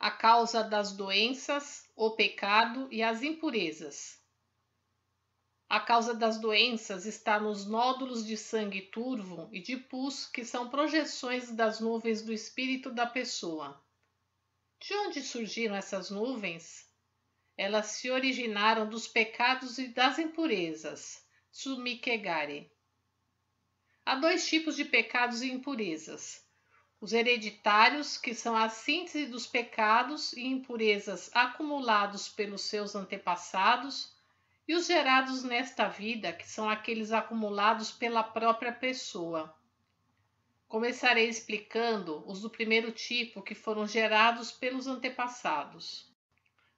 A causa das doenças, o pecado e as impurezas. A causa das doenças está nos nódulos de sangue turvo e de pus, que são projeções das nuvens do espírito da pessoa. De onde surgiram essas nuvens? Elas se originaram dos pecados e das impurezas. Tsumikegare. Há dois tipos de pecados e impurezas. Os hereditários, que são a síntese dos pecados e impurezas acumulados pelos seus antepassados, e os gerados nesta vida, que são aqueles acumulados pela própria pessoa. Começarei explicando os do primeiro tipo, que foram gerados pelos antepassados.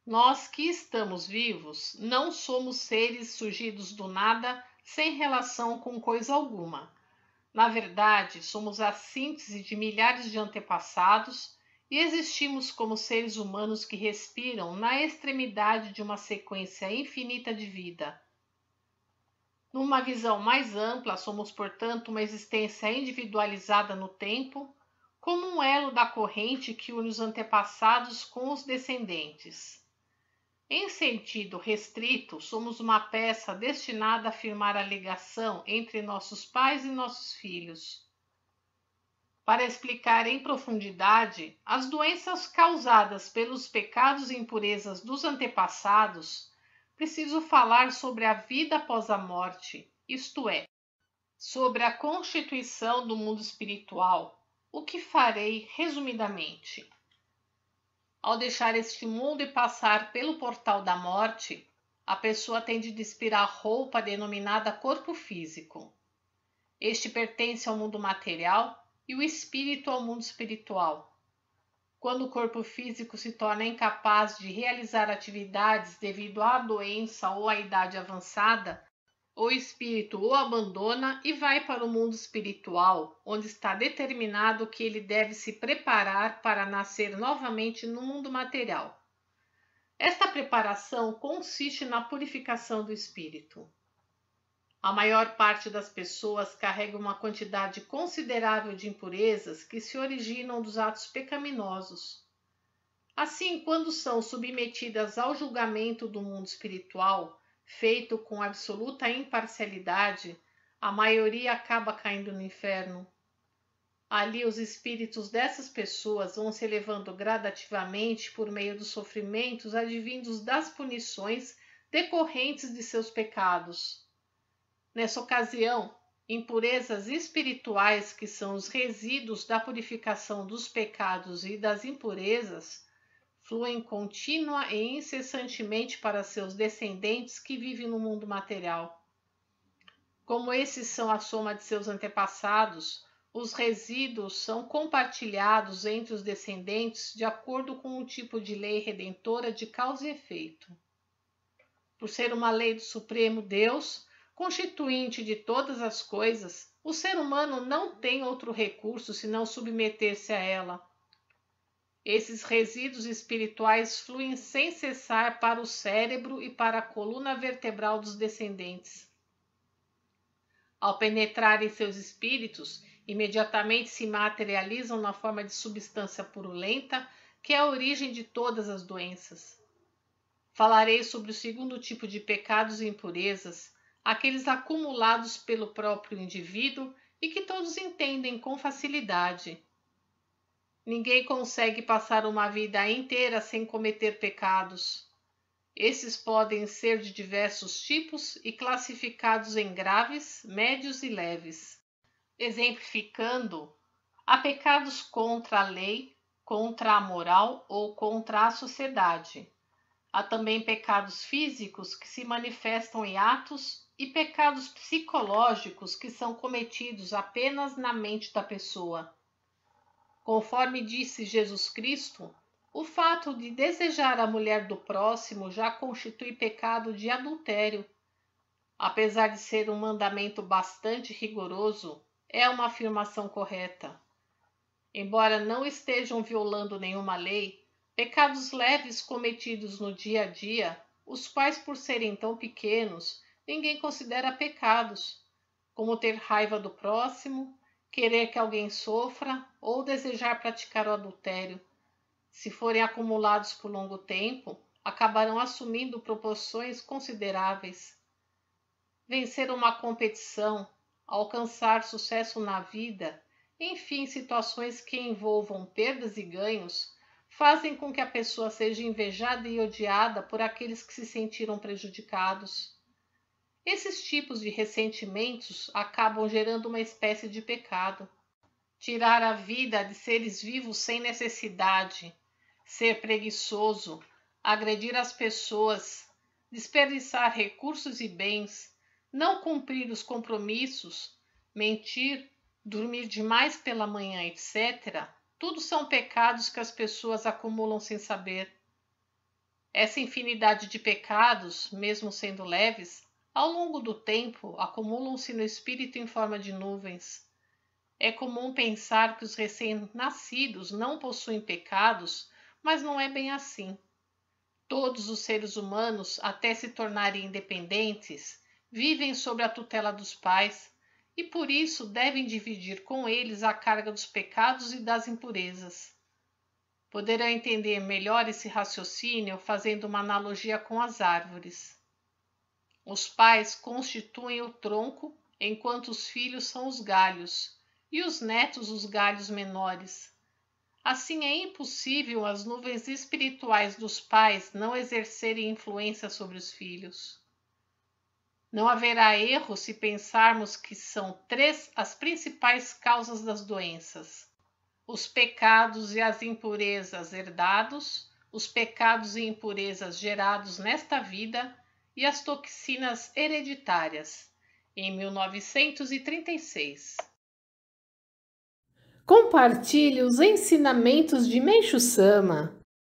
Nós que estamos vivos não somos seres surgidos do nada, sem relação com coisa alguma. Na verdade, somos a síntese de milhares de antepassados e existimos como seres humanos que respiram na extremidade de uma sequência infinita de vida. Numa visão mais ampla, somos, portanto, uma existência individualizada no tempo, como um elo da corrente que une os antepassados com os descendentes. Em sentido restrito, somos uma peça destinada a firmar a ligação entre nossos pais e nossos filhos. Para explicar em profundidade as doenças causadas pelos pecados e impurezas dos antepassados, preciso falar sobre a vida após a morte, isto é, sobre a constituição do mundo espiritual, o que farei resumidamente. Ao deixar este mundo e passar pelo portal da morte, a pessoa tem de despir a roupa denominada corpo físico. Este pertence ao mundo material e o espírito ao mundo espiritual. Quando o corpo físico se torna incapaz de realizar atividades devido à doença ou à idade avançada, o espírito o abandona e vai para o mundo espiritual, onde está determinado que ele deve se preparar para nascer novamente no mundo material. Esta preparação consiste na purificação do espírito. A maior parte das pessoas carrega uma quantidade considerável de impurezas que se originam dos atos pecaminosos. Assim, quando são submetidas ao julgamento do mundo espiritual, feito com absoluta imparcialidade, a maioria acaba caindo no inferno. Ali os espíritos dessas pessoas vão se elevando gradativamente por meio dos sofrimentos advindos das punições decorrentes de seus pecados. Nessa ocasião, impurezas espirituais, que são os resíduos da purificação dos pecados e das impurezas, fluem contínua e incessantemente para seus descendentes que vivem no mundo material. Como esses são a soma de seus antepassados, os resíduos são compartilhados entre os descendentes de acordo com um tipo de lei redentora de causa e efeito. Por ser uma lei do Supremo Deus, constituinte de todas as coisas, o ser humano não tem outro recurso senão submeter-se a ela. Esses resíduos espirituais fluem sem cessar para o cérebro e para a coluna vertebral dos descendentes. Ao penetrar em seus espíritos, imediatamente se materializam na forma de substância purulenta, que é a origem de todas as doenças. Falarei sobre o segundo tipo de pecados e impurezas, aqueles acumulados pelo próprio indivíduo e que todos entendem com facilidade. Ninguém consegue passar uma vida inteira sem cometer pecados. Esses podem ser de diversos tipos e classificados em graves, médios e leves. Exemplificando, há pecados contra a lei, contra a moral ou contra a sociedade. Há também pecados físicos que se manifestam em atos e pecados psicológicos que são cometidos apenas na mente da pessoa. Conforme disse Jesus Cristo, o fato de desejar a mulher do próximo já constitui pecado de adultério. Apesar de ser um mandamento bastante rigoroso, é uma afirmação correta. Embora não estejam violando nenhuma lei, pecados leves cometidos no dia a dia, os quais por serem tão pequenos, ninguém considera pecados, como ter raiva do próximo, querer que alguém sofra ou desejar praticar o adultério. se forem acumulados por longo tempo, acabarão assumindo proporções consideráveis. Vencer uma competição, alcançar sucesso na vida, enfim, situações que envolvam perdas e ganhos, fazem com que a pessoa seja invejada e odiada por aqueles que se sentiram prejudicados. Esses tipos de ressentimentos acabam gerando uma espécie de pecado. Tirar a vida de seres vivos sem necessidade, ser preguiçoso, agredir as pessoas, desperdiçar recursos e bens, não cumprir os compromissos, mentir, dormir demais pela manhã, etc., tudo são pecados que as pessoas acumulam sem saber. Essa infinidade de pecados, mesmo sendo leves, ao longo do tempo acumulam-se no espírito em forma de nuvens. É comum pensar que os recém-nascidos não possuem pecados, mas não é bem assim. Todos os seres humanos, até se tornarem independentes, vivem sob a tutela dos pais e por isso devem dividir com eles a carga dos pecados e das impurezas. Poderão entender melhor esse raciocínio fazendo uma analogia com as árvores. Os pais constituem o tronco, enquanto os filhos são os galhos, e os netos os galhos menores. Assim, é impossível as nuvens espirituais dos pais não exercerem influência sobre os filhos. Não haverá erro se pensarmos que são três as principais causas das doenças: os pecados e as impurezas herdados, os pecados e impurezas gerados nesta vida e as toxinas hereditárias. Em 1936. Compartilhe os ensinamentos de Meishu Sama.